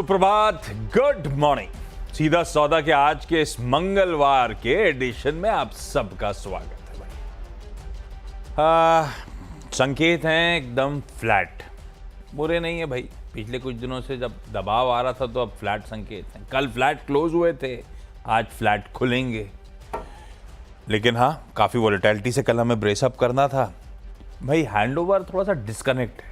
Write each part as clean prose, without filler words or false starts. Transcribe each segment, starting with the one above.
सुप्रभात, good morning. सीधा सौदा के आज के इस मंगलवार के एडिशन में आप सबका स्वागत है भाई। संकेत हैं एकदम फ्लैट, बुरे नहीं है भाई। पिछले कुछ दिनों से जब दबाव आ रहा था तो अब फ्लैट संकेत हैं। कल फ्लैट क्लोज हुए थे, आज फ्लैट खुलेंगे। लेकिन हाँ, काफी वॉलेटिलिटी से कल हमें ब्रेसअप करना था भाई। हैंडओवर थोड़ा सा डिस्कनेक्ट है।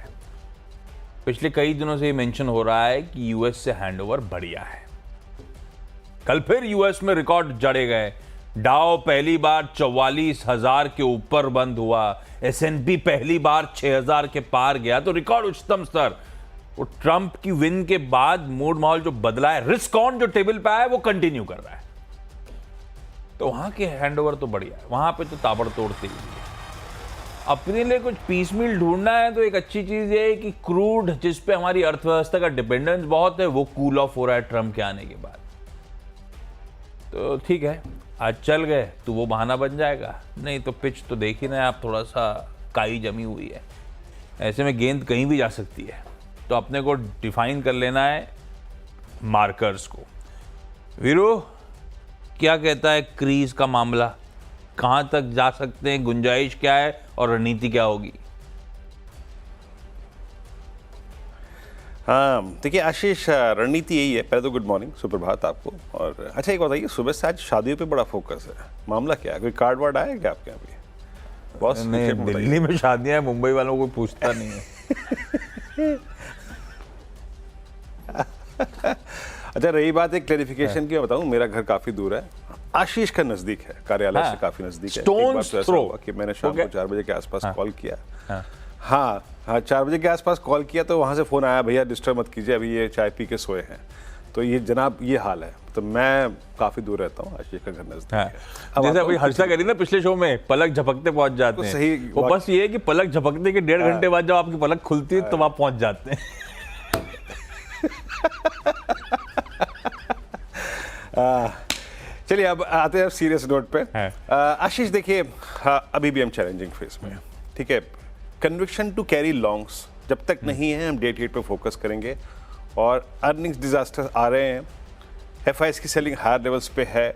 पिछले कई दिनों से ये मेंशन हो रहा है कि यूएस से हैंडओवर बढ़िया है। कल फिर यूएस में रिकॉर्ड जड़े गए। डाउ पहली बार 44,000 के ऊपर बंद हुआ। एसएनपी पहली बार 6,000 के पार गया, तो रिकॉर्ड उच्चतम स्तर। वो ट्रंप की विन के बाद मूड माहौल जो बदला है, रिस्क ऑन जो टेबल पे आया वो कंटिन्यू कर रहा है। तो वहां के हैंडओवर तो बढ़िया है, वहां पे तो ताबड़तोड़ तेजी है। अपने लिए कुछ पीस मील ढूंढना है तो एक अच्छी चीज ये है कि क्रूड, जिस पे हमारी अर्थव्यवस्था का डिपेंडेंस बहुत है, वो कूल ऑफ हो रहा है ट्रंप के आने के बाद। तो ठीक है, आज चल गए तो वो बहाना बन जाएगा, नहीं तो पिच तो देख ही ना आप, थोड़ा सा काई जमी हुई है। ऐसे में गेंद कहीं भी जा सकती है, तो अपने को डिफाइन कर लेना है मार्कर्स को। वीरू, क्या कहता है क्रीज का मामला? कहां तक जा सकते हैं, गुंजाइश क्या है और रणनीति क्या होगी? हाँ देखिए आशीष, रणनीति यही है। पहले तो गुड मॉर्निंग, सुप्रभात आपको। और अच्छा एक बताइए, सुबह से आज शादियों पे बड़ा फोकस है, मामला क्या है? कोई कार्ड वार्ड आया क्या आपके यहाँ पे? बॉस नहीं, दिल्ली में शादियां हैं, मुंबई वालों को पूछता नहीं है। अच्छा रही बात एक क्लैरिफिकेशन की, बताऊं मेरा घर काफी दूर है, आशीष का नजदीक है, कार्यालय से काफी नजदीक है। एक बार तो ऐसा हुआ कि मैंने शाम को 4 बजे के आसपास कॉल किया। हाँ 4 बजे के आसपास कॉल किया तो वहां से फोन आया, भैया डिस्टर्ब मत कीजिए, अभी ये चाय पी के सोए हैं। तो ये जनाब ये हाल है। तो मैं काफी दूर रहता हूँ, आशीष का घर नजदीक है। जैसे अभी हर्षा करी ना पिछले शो में, पलक झपकते पहुंच जाते हैं। सही वो बस ये है कि पलक झपकने के 1.5 घंटे बाद जब आपकी पलक खुलती है तो आप पहुंच जाते हैं। चलिए अब आते हैं सीरियस नोट पे। आशीष देखिए, अभी भी हम चैलेंजिंग फेज में हैं, ठीक है। कन्विक्शन टू कैरी लॉन्ग्स जब तक नहीं है, हम डे ट्रेड पे फोकस करेंगे। और अर्निंग्स डिजास्टर आ रहे हैं, एफआईएस की सेलिंग हायर लेवल्स पे है।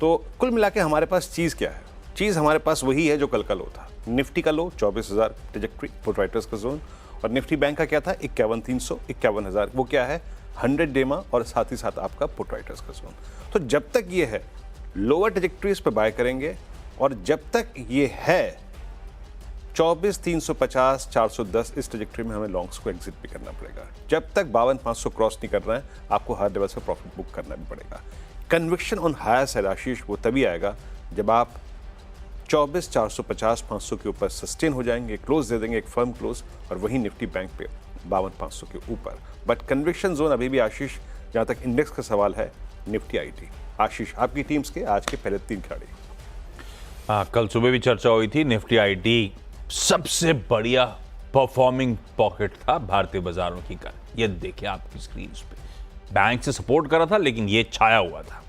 तो कुल मिला के हमारे पास चीज़ क्या है? चीज़ हमारे पास वही है जो कल का लो था। निफ्टी का लो 24,000 ट्रेजेक्ट्री, पुट राइटर्स का जोन। और निफ्टी बैंक का क्या था? 51,300, 51,000। वो क्या है? 100 डेमा और साथ ही साथ आपका पुट राइटर्स का जोन। तो जब तक ये है लोअर ट्रेजेक्ट्रीज पे बाय करेंगे, और जब तक ये है 24,350, 410, इस ट्रेजेक्ट्री में हमें लॉन्ग्स को एग्जिट भी करना पड़ेगा। जब तक 52,500 क्रॉस नहीं कर रहे हैं, आपको हायर लेवल से प्रॉफिट बुक करना भी पड़ेगा। कन्विक्शन ऑन हायर साइड आशीष वो तभी आएगा जब आप 24,450, 500 के ऊपर सस्टेन हो जाएंगे, क्लोज दे देंगे, एक फर्म क्लोज, और वही निफ्टी बैंक पे 52,500 के ऊपर। बट कन्विक्शन जोन अभी भी आशीष, जहां तक इंडेक्स का सवाल है, निफ्टी आईटी। आशीष, आपकी टीम्स के आज के पहले 3 खिलाड़ी। कल सुबह भी चर्चा हुई थी, निफ्टी आईटी सबसे बढ़िया परफॉर्मिंग पॉकेट था भारतीय बाजारों की कल। ये देखिए आपकी स्क्रीन पे, बैंक से सपोर्ट कर रहा था लेकिन ये छाया हुआ था।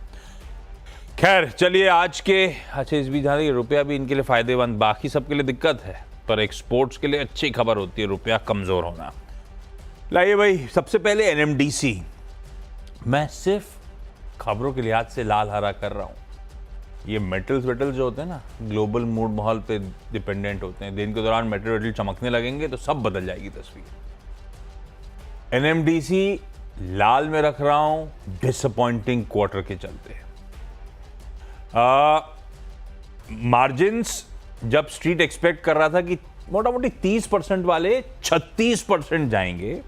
खैर चलिए आज के, अच्छा इस बीच रुपया भी इनके लिए फायदेमंद, बाकी सबके लिए दिक्कत है, पर एक्सपोर्ट्स के लिए अच्छी खबर होती है रुपया कमजोर होना। लाइए भाई, सबसे पहले एनएमडीसी। मैं सिर्फ खबरों के लिहाज से लाल हरा कर रहा हूं। ये मेटल्स वेटल्स जो होते हैं ना, ग्लोबल मूड माहौल पे डिपेंडेंट होते हैं। दिन के दौरान मेटल वेटल चमकने लगेंगे तो सब बदल जाएगी तस्वीर। एनएमडीसी लाल में रख रहा हूं डिसअपॉइंटिंग क्वार्टर के चलते। मार्जिन्स जब स्ट्रीट एक्सपेक्ट कर रहा था कि मोटा मोटी 30% वाले 36% जाएंगे,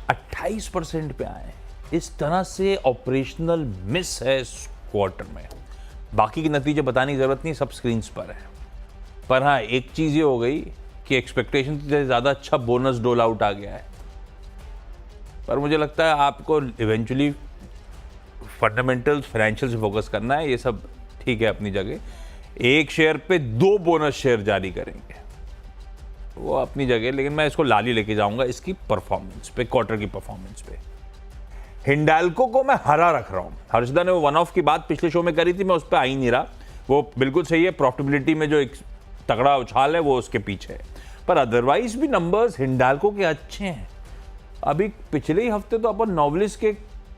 28% पे आए। इस तरह से ऑपरेशनल मिस है इस क्वार्टर में। बाकी के नतीजे बताने की जरूरत नहीं, सब स्क्रीन्स पर है। पर हाँ, एक चीज ये हो गई कि एक्सपेक्टेशन से ज्यादा अच्छा बोनस डोल आउट आ गया है। पर मुझे लगता है आपको इवेंचुअली फंडामेंटल्स, फाइनेंशियल से फोकस करना है। ये सब ठीक है अपनी जगह, एक शेयर पे 2 बोनस शेयर जारी करेंगे, वो अपनी जगह, लेकिन मैं इसको लाली लेके जाऊंगा इसकी परफॉर्मेंस पे, क्वार्टर की परफॉर्मेंस पे। हिंडाल्को को मैं हरा रख रहा हूं। हर्षदा ने वो वन ऑफ की बात पिछले शो में करी थी, मैं उस पर आ ही नहीं रहा। वो बिल्कुल सही है, प्रॉफिटेबिलिटी में जो एक तगड़ा उछाल है वो उसके पीछे है, पर अदरवाइज भी नंबर्स हिंडाल्को के अच्छे हैं। अभी पिछले ही हफ्ते तो अपन नॉवलिस्ट के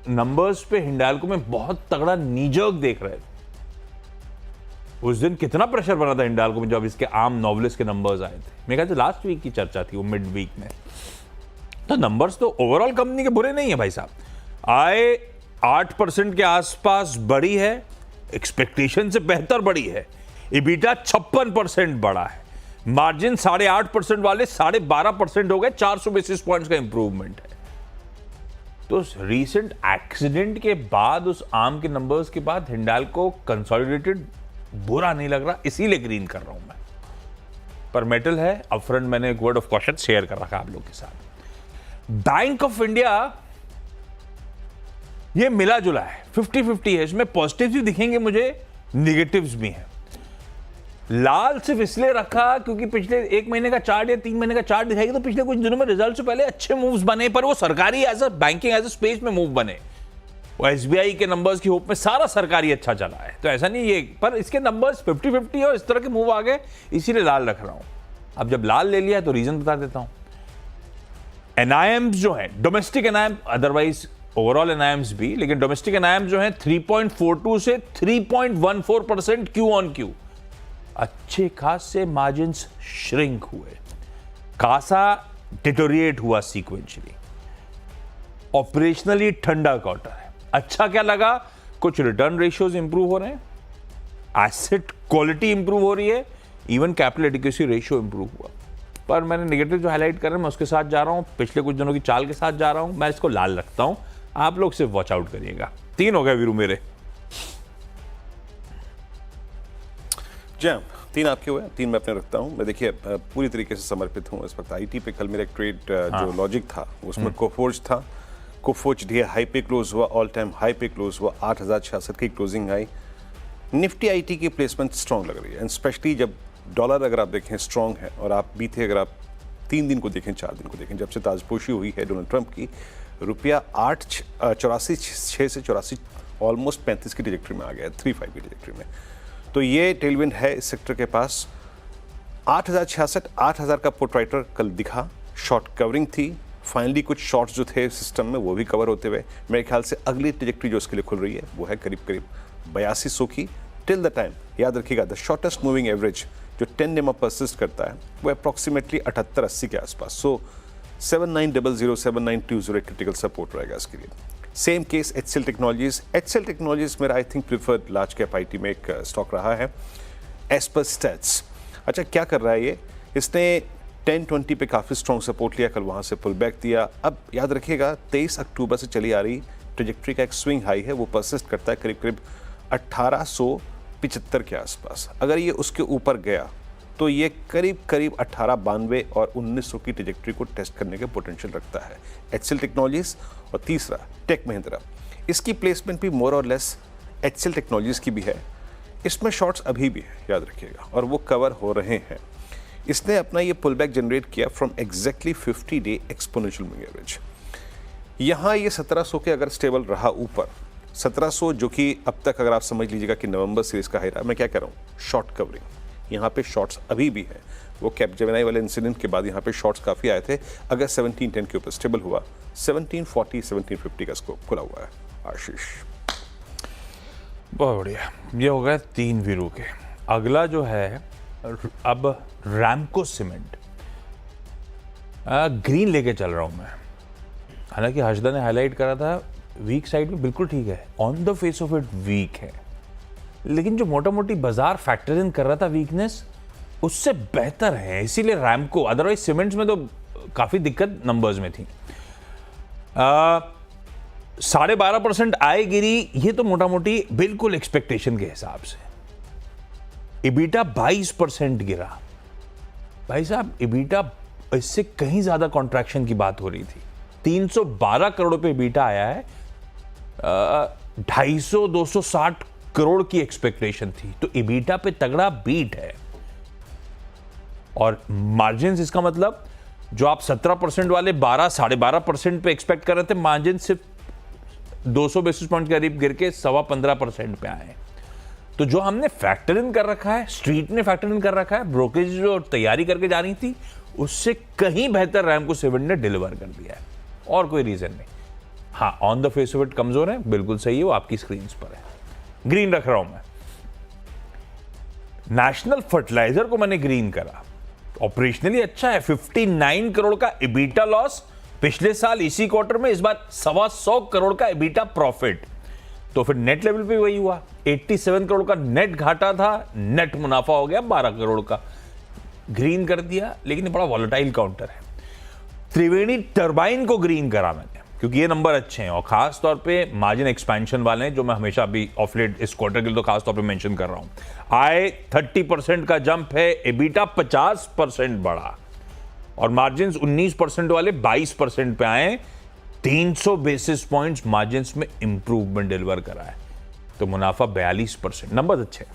नंबर्स पे हिंडाल्को में बहुत तगड़ा नीजर्क देख रहे थे। उस दिन कितना प्रेशर बना था हिंडाल्को में जब इसके आम नॉवलिस्ट के नंबर्स आए थे। मेरे ख्याल से लास्ट वीक की चर्चा थी वो, मिड वीक में। तो नंबर्स तो ओवरऑल कंपनी के बुरे नहीं है भाई साहब। आय 8% के आसपास बढ़ी है, एक्सपेक्टेशन से बेहतर बढ़ी है। इबिटा 56% बढ़ा है, मार्जिन 8.5% वाले 12.5% हो गए, 400 बेसिस पॉइंट्स का इंप्रूवमेंट है। तो रीसेंट एक्सीडेंट के बाद, उस आर्म के नंबर्स के बाद हिंडाल्को कंसोलिडेटेड बुरा नहीं लग रहा, इसीलिए ग्रीन कर रहा हूं मैं। पर मेटल है, अपफ्रंट मैंने एक वर्ड ऑफ कॉशन शेयर कर रखा आप लोग के साथ। बैंक ऑफ इंडिया ये मिला जुला है, 50-50 है। इसमें पॉजिटिव्स भी दिखेंगे मुझे, निगेटिव्स भी हैं। लाल सिर्फ इसलिए रखा क्योंकि पिछले 1 महीने का चार्ट या 3 महीने का चार्ट दिखाएगा तो पिछले कुछ दिनों में रिजल्ट से पहले अच्छे मूव्स बने, पर वो सरकारी as a banking as a space में मूव बने। वो एसबीआई के नंबर्स की होप में सारा सरकारी अच्छा चला है, तो ऐसा नहीं ये, पर इसके नंबर्स 50-50 और इस तरह के मूव आ गए, इसीलिए लाल रख रहा हूं। अब जब लाल ले लिया तो रीजन बता देता हूं। एनआईएम्स जो है, डोमेस्टिक एनआईएम, अदरवाइज ओवरऑल एनआईएम्स भी, लेकिन डोमेस्टिक एनआईएम जो है 3.42 से 3.14% क्यू ऑन क्यू, अच्छे खासे मार्जिन्स श्रिंक हुए, कासा डिटोरिएट हुआ सीक्वेंशियली। ऑपरेशनली ठंडा क्वार्टर है। अच्छा क्या लगा, कुछ रिटर्न रेशियोज इंप्रूव हो रहे हैं, एसेट क्वालिटी इंप्रूव हो रही है, even capital adequacy ratio improve हुआ। पर मैंने नेगेटिव जो हाईलाइट कर रहे हैं मैं उसके साथ जा रहा हूं, पिछले कुछ दिनों की चाल के साथ जा रहा हूं। मैं इसको लाल रखता हूं, आप लोग सिर्फ वॉच आउट करिएगा। 3 हो गए वीरू मेरे। जी हाँ, 3 आपके हुए, 3 मैं अपने रखता हूँ। मैं देखिए पूरी तरीके से समर्पित हूँ इस वक्त आईटी पे। कल मेरा एक ट्रेड जो लॉजिक था उसमें कोफोर्ज था। कोफोर्ज डी हाई पे क्लोज हुआ, ऑल टाइम हाई पे क्लोज हुआ, 8066 की क्लोजिंग आई। निफ्टी आईटी की प्लेसमेंट स्ट्रॉन्ग लग रही है, एंड स्पेशली जब डॉलर अगर आप देखें स्ट्रॉन्ग है, और आप बीते अगर आप 3 दिन को देखें, 4 दिन को देखें, जब से ताजपोशी हुई है डोनाल्ड ट्रंप की, रुपया 84.6 से 84 ऑलमोस्ट 35 की ट्रैजेक्टरी में आ गया है, 35 की ट्रैजेक्टरी में। तो ये टेलविंड है इस सेक्टर के पास। 8066, 8000 का पुट राइटर कल दिखा, शॉर्ट कवरिंग थी। फाइनली कुछ शॉर्ट्स जो थे सिस्टम में वो भी कवर होते हुए, मेरे ख्याल से अगली ट्रैजेक्टरी जो इसके लिए खुल रही है वो है करीब करीब 8200 की। टिल द टाइम याद रखिएगा, द शॉर्टेस्ट मूविंग एवरेज जो 10 डे में परसिस्ट करता है वो अप्रॉक्सीमेटली 78-80 के आसपास। सो 7900, 7920 क्रिटिकल सपोर्ट रहेगा इसके लिए। Same case HCL Technologies. HCL Technologies मेरा I think preferred large cap IT में एक स्टॉक रहा है एज पर स्टैट्स। अच्छा क्या कर रहा है ये, इसने 1020 पे काफ़ी स्ट्रॉन्ग सपोर्ट लिया, कल वहाँ से पुल बैक दिया। अब याद रखिएगा 23 अक्टूबर से चली आ रही ट्रैजेक्टरी का एक स्विंग हाई है, वो परसिस्ट करता है करीब करीब 1875 के आसपास। अगर ये उसके ऊपर गया तो ये करीब करीब 1892 और 1900 की ट्रैजेक्टरी को टेस्ट करने के पोटेंशियल रखता है एचसीएल टेक्नोलॉजीज। और तीसरा टेक महिंद्रा, इसकी प्लेसमेंट भी मोर और लेस एचसीएल टेक्नोलॉजीज की भी है। इसमें शॉर्ट्स अभी भी है याद रखिएगा, और वो कवर हो रहे हैं। इसने अपना ये पुल बैक जनरेट किया from exactly 50 day exponential moving average. यहाँ ये 1700 के अगर स्टेबल रहा ऊपर, 1700 जो कि अब तक अगर आप समझ लीजिएगा कि नवंबर सीरीज का हाई रहा। मैं क्या कह रहा हूँ, शॉर्ट कवरिंग। यहाँ पे शॉर्ट्स अभी भी है, वो कैपजेमिनी वाले इंसिडेंट के बाद यहाँ पे शॉर्ट्स काफ़ी आए थे। अगर 1710 के ऊपर स्टेबल हुआ, 1740, 1750 का स्कोप खुला हुआ है। आशीष बहुत बढ़िया, ये हो गया 3 वीरू के। अगला जो है अब रैमको सीमेंट, ग्रीन लेके चल रहा हूं मैं। हालांकि हर्षदा ने हाईलाइट करा था वीक साइड में, बिल्कुल ठीक है, on the face of it weak है, लेकिन जो मोटा मोटी बाजार फैक्टर इन कर रहा था वीकनेस, उससे बेहतर है, इसीलिए रैमको। अदरवाइज सीमेंट्स में तो काफी दिक्कत नंबर्स में थी। 12.5% आय गिरी, ये तो मोटा मोटी बिल्कुल एक्सपेक्टेशन के हिसाब से। इबिटा 22% गिरा। भाई साहब इबिटा, इससे कहीं ज्यादा कॉन्ट्रैक्शन की बात हो रही थी। 312 करोड़ पे इबिटा आया है, 250-260 करोड़ की एक्सपेक्टेशन थी, तो इबिटा पे तगड़ा बीट है। और मार्जिन, इसका मतलब जो आप 17% वाले 12-12.5% पे एक्सपेक्ट कर रहे थे, मार्जिन सिर्फ 200 बेसिस पॉइंट करीब गिर के 15.25% पे आए। तो जो हमने फैक्टर इन कर रखा है, स्ट्रीट ने फैक्टर इन कर रखा है, ब्रोकरेज जो तैयारी करके जा रही थी, उससे कहीं बेहतर रैमको सीमेंट ने डिलीवर कर दिया है। और कोई रीजन नहीं। हाँ, on the face of it कमजोर है, बिल्कुल सही है, वो आपकी स्क्रीन पर है। ग्रीन रख रहा हूं मैं। नेशनल फर्टिलाइजर को मैंने ग्रीन करा, ऑपरेशनली अच्छा है। 59 करोड़ का इबीटा लॉस पिछले साल इसी क्वार्टर में, इस बार 125 करोड़ का इबीटा प्रॉफिट। तो फिर नेट लेवल पे वही हुआ, 87 करोड़ का नेट घाटा था, नेट मुनाफा हो गया 12 करोड़ का। ग्रीन कर दिया, लेकिन ये बड़ा वॉलेटाइल काउंटर है। त्रिवेणी टरबाइन को ग्रीन करा मैंने, क्योंकि ये नंबर अच्छे हैं और खास तौर पे मार्जिन एक्सपेंशन वाले हैं, जो मैं हमेशा अभी ऑफ लेट इस क्वार्टर के लिए तो खास तौर पे मेंशन कर रहा हूं। आय 30% का जंप है, एबिटा 50% बढ़ा और मार्जिन 19% वाले 22% पे आए। 300 बेसिस पॉइंट्स मार्जिन में इंप्रूवमेंट डिलीवर करा है, तो मुनाफा 42%। नंबर अच्छे।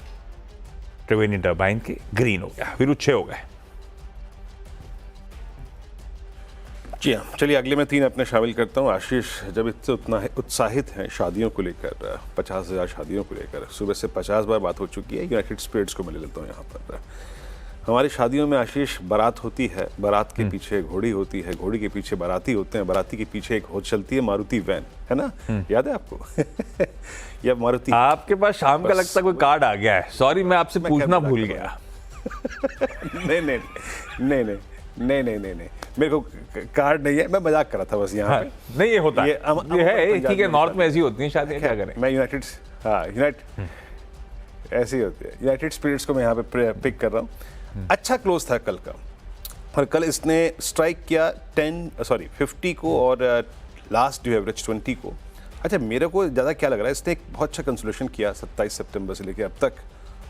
त्रिवेणी टरबाइन के ग्रीन हो गया, फिर अच्छे हो गए। जी हाँ, चलिए अगले मैं 3 अपने शामिल करता हूँ। आशीष जब इतने उतना उत्साहित हैं शादियों को लेकर, 50,000 शादियों को लेकर, सुबह से 50 बार बात हो चुकी है। यूनाइटेड स्पिरिट्स को मैं ले लेता हूँ यहाँ पर। हमारी शादियों में आशीष बारात होती है, बारात के पीछे घोड़ी होती है, घोड़ी के पीछे बाराती होते हैं, बाराती के पीछे एक हो चलती है मारुति वैन, है ना? याद है आपको? या मारुति। आपके पास शाम का लगता कोई कार्ड आ गया है, सॉरी मैं आपसे पूछना भूल गया। नहीं, मेरे को कार्ड नहीं है, मैं मजाक कर रहा था बस यहाँ पे। नहीं, ये होता है, ये है, ठीक है, नॉर्थ में ऐसी होती है शादियां, क्या करें। मैं यूनाइटेड ऐसी होती है, यूनाइटेड स्पिरिट्स को मैं यहाँ पे पिक कर रहा हूँ। अच्छा क्लोज था कल का, और कल इसने स्ट्राइक किया 50 को और लास्ट ड्यू एवरेज 20 को। अच्छा, मेरे को ज़्यादा क्या लग रहा है, इसने एक बहुत अच्छा कंसोलेशन किया 27 सितंबर से लेकर अब तक,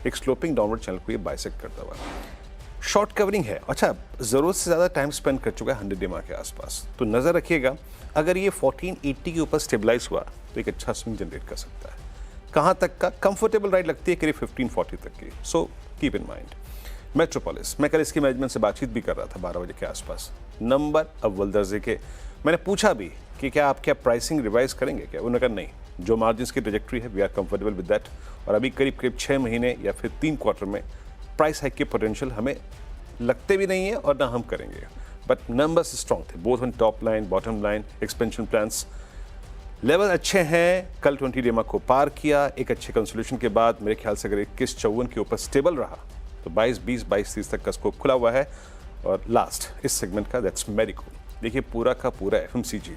एक स्लोपिंग डाउनवर्ड चैनल को ये बाइसेक्ट करता हुआ। शॉर्ट कवरिंग है, अच्छा ज़रूरत से ज़्यादा टाइम स्पेंड कर चुका है 100 डेमा के आसपास। तो नज़र रखिएगा, अगर ये 1480 के ऊपर स्टेबलाइज हुआ तो एक अच्छा स्विंग जनरेट कर सकता है। कहाँ तक का? कंफर्टेबल राइड लगती है करीब 1540 तक की। So keep in mind. Metropolis, मैं कल इसकी मैनेजमेंट से बातचीत भी कर रहा था 12 बजे के आसपास। नंबर अव्वल दर्जे के। मैंने पूछा भी कि क्या आप प्राइसिंग रिवाइज करेंगे क्या? उन्होंने कहा नहीं, जो मार्जिन की ट्रेजेक्ट्री है we are comfortable with that, और अभी करीब 6 महीने या फिर 3 क्वार्टर में प्राइस हाइक के पोटेंशियल हमें लगते भी नहीं है और ना हम करेंगे। बट नंबर्स स्ट्रॉन्ग थे, both on top line, bottom line, expansion plans, level अच्छे हैं। कल 20 डेमा को पार किया, एक अच्छे कंसोलेशन के बाद मेरे ख्याल से अगर 21-54 के ऊपर स्टेबल रहा तो 22-20, 22-30 तक का स्कोप खुला हुआ है। और लास्ट इस सेगमेंट का, दैट्स मेरिको। देखिए पूरा का पूरा FMCG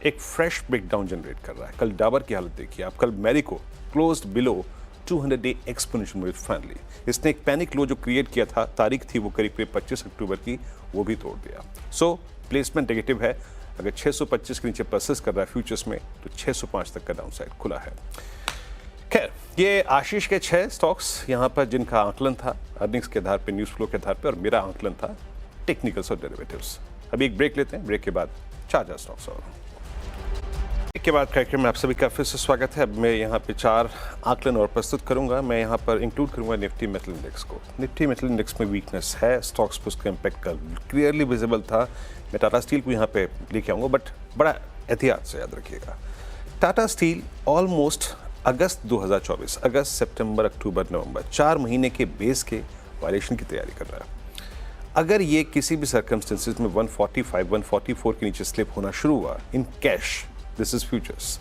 एक फ्रेश ब्रेकडाउन जनरेट कर रहा है। कल डाबर की हालत देखिए आप, कल मेरिको क्लोज्ड बिलो 200-डे एक्सपोनेंशियल मूव फाइनली। इसने एक पैनिक लो जो क्रिएट किया था, तारीख थी वो करीब 25 अक्टूबर की, वो भी तोड़ दिया। सो प्लेसमेंट नेगेटिव है, अगर 625 के नीचे परसिस्ट कर रहा है फ्यूचर्स में तो 605 तक का डाउनसाइड खुला है। खैर, ये आशीष के 6 स्टॉक्स यहाँ पर जिनका आंकलन था अर्निंग्स के आधार पे, न्यूज़ फ्लो के आधार पे, और मेरा आंकलन था टेक्निकल्स और डेरिवेटिव्स। अभी एक ब्रेक लेते हैं, ब्रेक के बाद 4 स्टॉक्स और के बाद कार्यक्रम में आप सभी का फिर से स्वागत है। अब मैं यहाँ पे 4 आंकलन और प्रस्तुत करूँगा। मैं यहाँ पर इंक्लूड करूँगा निफ्टी मेटल इंडेक्स को। निफ्टी मेटल इंडेक्स में वीकनेस है, स्टॉक्स पर उसका इम्पैक्ट कल क्लियरली विजिबल था। मैं टाटा स्टील को यहाँ पे लेके आऊँगा, बट बड़ा एहतियात से याद रखिएगा। टाटा स्टील ऑलमोस्ट अगस्त 2024, अगस्त, सितंबर, अक्टूबर, नवंबर, 4 महीने के बेस के वायलेशन की तैयारी कर रहा है। अगर ये किसी भी सर्कमस्टेंसेज में 145, 144 के नीचे स्लिप होना शुरू हुआ in cash, this is futures,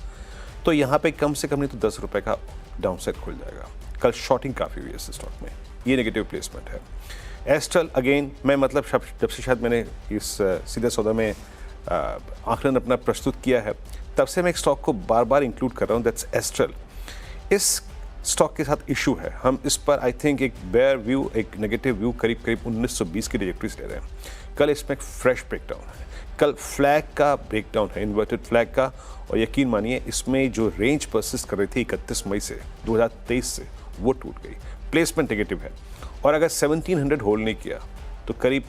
तो यहाँ पे कम से कम नहीं तो 10 रुपए का डाउनसाइड खुल जाएगा। कल शॉर्टिंग काफ़ी हुई है इस स्टॉक में, ये नेगेटिव प्लेसमेंट है। एस्ट्रल अगेन, मैं मतलब जब से शायद मैंने इस सीधे सौदा में आंकलन अपना प्रस्तुत किया है, तब से मैं एक स्टॉक को बार बार इंक्लूड कर रहा हूँ, दैट्स एस्ट्रल। इस स्टॉक के साथ इशू है, हम इस पर आई थिंक एक बेयर व्यू, एक नेगेटिव व्यू करीब 1920 की ट्रैजेक्टरी से ले रहे हैं। कल इसमें एक फ्रेश ब्रेकडाउन है, कल फ्लैग का ब्रेकडाउन है, इन्वर्टेड फ्लैग का, और यकीन मानिए इसमें जो रेंज परसिस्ट कर रही थी 31 मई से 2023 से, वो टूट गई। प्लेसमेंट नेगेटिव है, और अगर 1700 होल्ड नहीं किया तो करीब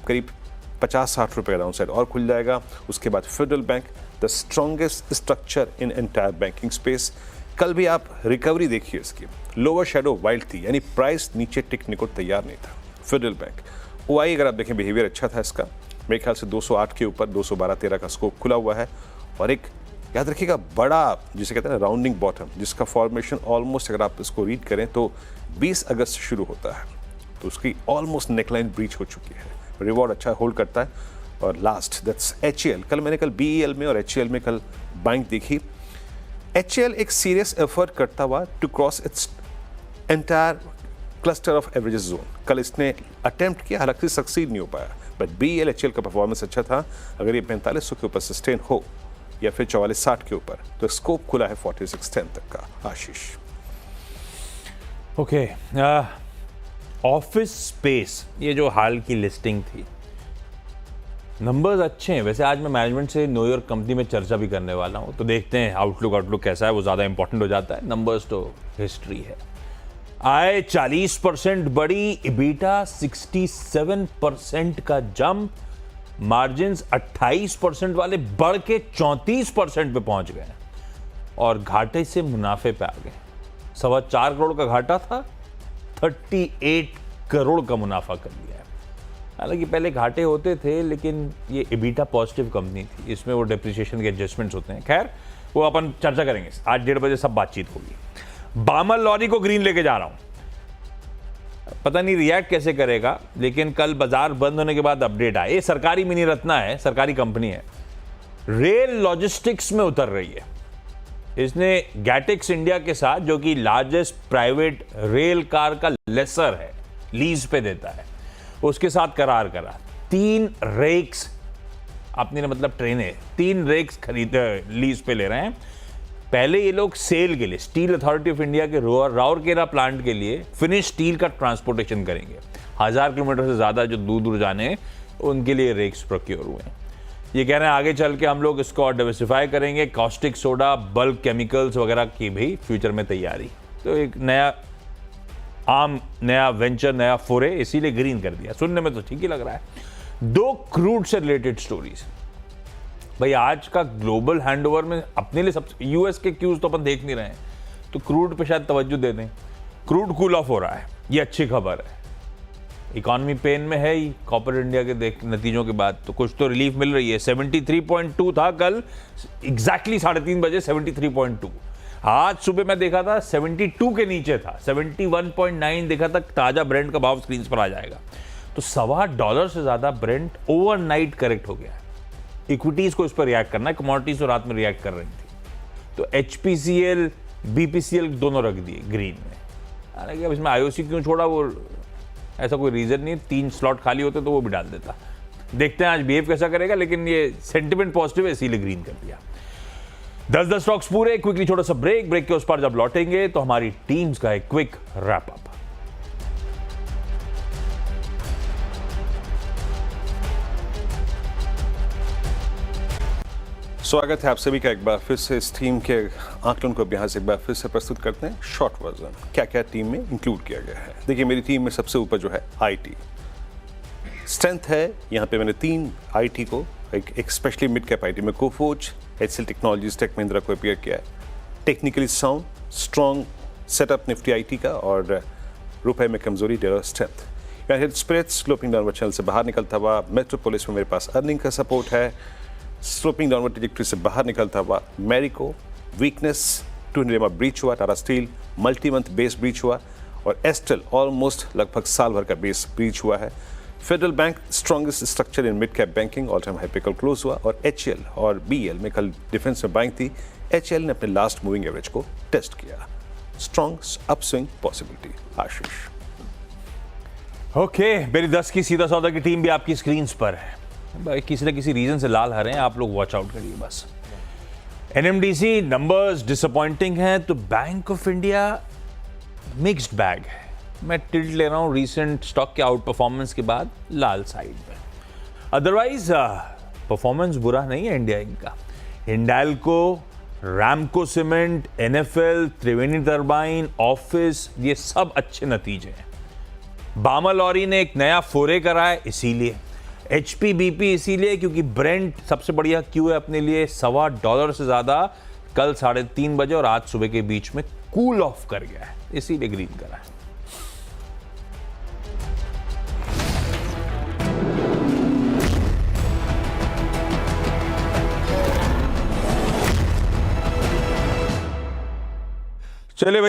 50-60 रुपये का डाउनसाइड और खुल जाएगा। उसके बाद federal bank, the strongest structure in entire banking space, कल भी आप रिकवरी देखिए इसकी, लोअर शेडो वाइल्ड थी, यानी प्राइस नीचे टिकने को तैयार नहीं था। फेडरल बैंक, ओआई अगर आप देखें बिहेवियर अच्छा था इसका, मेरे ख्याल से 208 के ऊपर 212-13 का स्कोप खुला हुआ है। और एक याद रखिएगा बड़ा, जिसे कहते हैं राउंडिंग बॉटम, जिसका फॉर्मेशन ऑलमोस्ट अगर आप इसको रीड करें तो 20 अगस्त से शुरू होता है, तो उसकी ऑलमोस्ट नेकलाइन ब्रीच हो चुकी है। रिवॉर्ड अच्छा होल्ड करता है, और लास्ट दैट्स HAL। कल मैंने BEL में और HAL में कल बाइंग देखी। HAL एक सीरियस एफर्ट करता हुआ to cross its entire cluster of averages zone. कल इसने अटेम्प्ट किया, हालांकि सक्सीड नहीं हो पाया, बट BEL HAL का परफॉर्मेंस अच्छा था। अगर ये 4500 के ऊपर सस्टेन हो या फिर 4460 के ऊपर, तो स्कोप खुला है 4610 तक का। आशीष। ओके, ऑफिस स्पेस, ये जो हाल की लिस्टिंग थी, नंबर्स अच्छे हैं। वैसे आज मैं मैनेजमेंट से न्यू यॉर्क कंपनी में चर्चा भी करने वाला हूँ, तो देखते हैं आउटलुक कैसा है, वो ज़्यादा इंपॉर्टेंट हो जाता है। नंबर्स तो हिस्ट्री है। आय 40% बढ़ी, इबिटा 67% का जंप, मार्जिन्स 28% वाले बढ़ के 34% पे पहुंच गए और घाटे से मुनाफे पे आ गए। 4.25 करोड़ का घाटा था, 38 करोड़ का मुनाफा कर लिया है। हालांकि पहले घाटे होते थे, लेकिन ये इबिटा पॉजिटिव कंपनी थी, इसमें वो डेप्रिसिएशन के एडजस्टमेंट्स होते हैं। खैर, वो अपन चर्चा करेंगे, आज 1:30 बजे सब बातचीत होगी। बामल लॉरी को ग्रीन लेके जा रहा हूं, पता नहीं रिएक्ट कैसे करेगा, लेकिन कल बाजार बंद होने के बाद अपडेट आया। ये सरकारी मिनी रत्ना है, सरकारी कंपनी है, रेल लॉजिस्टिक्स में उतर रही है। इसने गैटिक्स इंडिया के साथ, जो कि लार्जेस्ट प्राइवेट रेल कार का लेसर है, लीज पे देता है, उसके साथ करार करा। 3 रेक्स, अपने मतलब ट्रेनें 3 रेक्स खरीद लीज पे ले रहे हैं। पहले ये लोग सेल के लिए स्टील अथॉरिटी ऑफ इंडिया के राउरकेला प्लांट के लिए फिनिश स्टील का ट्रांसपोर्टेशन करेंगे। 1000 किलोमीटर से ज़्यादा जो दूर जाने, उनके लिए रेक्स प्रोक्योर हुए हैं। ये कह रहे हैं आगे चल के हम लोग इसको और डाइवर्सिफाई करेंगे, कॉस्टिक सोडा, बल्क केमिकल्स वगैरह की भी फ्यूचर में तैयारी। तो एक नया वेंचर, नया फोरे, इसीलिए ग्रीन कर दिया। सुनने में तो ठीक ही लग रहा है। 2 क्रूड से रिलेटेड स्टोरीज। भाई आज का ग्लोबल हैंडओवर में अपने लिए सबसे, यूएस के क्यूज तो अपन देख नहीं रहे हैं, तो क्रूड पे शायद तवज्जो दे दें। क्रूड कूल ऑफ हो रहा है, ये अच्छी खबर है। इकोनॉमी पेन में है ही, कॉर्पोरेट इंडिया के नतीजों के बाद, तो कुछ तो रिलीफ मिल रही है। 73.2 था कल, एग्जैक्टली 3:30 बजे 73.2। आज सुबह मैं देखा था 72 के नीचे था, 71.9 देखा था। ताजा ब्रेंट का भाव स्क्रीन पर आ जाएगा। तो $1.25 से ज्यादा ब्रेंट ओवरनाइट करेक्ट हो गया है। इक्विटीज को इस पर रिएक्ट करना है, कमोडिटीज तो रात में रिएक्ट कर रही थी। तो HPCL, BPCL दोनों रख दिए ग्रीन में। हालांकि अब इसमें IOC क्यों छोड़ा, वो ऐसा कोई रीजन नहीं, 3 स्लॉट खाली होते तो वो भी डाल देता। देखते हैं आज बिहेव कैसा करेगा, लेकिन ये सेंटिमेंट पॉजिटिव है, इसीलिए ग्रीन कर दिया। 10 स्टॉक्स पूरे। क्विकली छोटा सा ब्रेक के उस पर जब लौटेंगे तो हमारी टीम्स का एक क्विक रैप अप। स्वागत है आप सभी का एक बार फिर से। इस टीम के आंकलन को यहाँ से एक बार फिर से प्रस्तुत करते हैं। शॉर्ट वर्जन, क्या क्या टीम में इंक्लूड किया गया है। देखिए, मेरी टीम में सबसे ऊपर जो है IT स्ट्रेंथ है। यहाँ पे मैंने 3 IT को, एक स्पेशली मिड कैप IT में कोफोर्ज, HCL टेक्नोलॉजीज, टेक महिंद्रा को अपीयर किया है। Technically sound, strong setup Nifty IT का, और रुपए में कमजोरी, dollar strength. United Spirits sloping downward channel से बाहर निकलता हुआ। मेट्रोपोलिस में मेरे पास अर्निंग का सपोर्ट है, स्लोपिंग डाउनवर्ड ट्रैजेक्टरी से बाहर निकलता हुआ। मैरिको वीकनेस, 200 ब्रीच हुआ। Tata Steel multi month base breach हुआ, और एस्टेल ऑलमोस्ट लगभग साल भर का बेस ब्रीच हुआ है। Federal bank strongest structure in mid cap banking, all time high पे कल क्लोज हुआ। और HCL और BEL में कल डिफेंस में बाइंग थी। HCL ने अपने लास्ट मूविंग एवरेज को टेस्ट किया। Strong upswing possibility. Ashish. Okay, मेरी 10 की सीधा सौदा की टीम भी आपकी स्क्रीन पर है। भाई किसी न किसी रीजन से लाल हरे हैं, आप लोग वॉच आउट करिए बस। NMDC नंबर्स डिसअपॉइंटिंग हैं, तो bank of India mixed bag है। मैं टिल्ट ले रहा हूं रीसेंट स्टॉक के आउट परफॉर्मेंस के बाद लाल साइड में। अदरवाइज परफॉर्मेंस बुरा नहीं है इंडिया का। हिंडाल्को, रैमको सीमेंट, NFL, त्रिवेणी टर्बाइन, ऑफिस, ये सब अच्छे नतीजे हैं। बामल लॉरी ने एक नया फोरे करा है, इसीलिए। HPBP इसीलिए क्योंकि ब्रेंट सबसे बढ़िया क्यों है अपने लिए, $1.25 से ज्यादा कल 3:30 बजे और आज सुबह के बीच में कूल ऑफ कर गया है, इसीलिए ग्रीन करा है। चलिए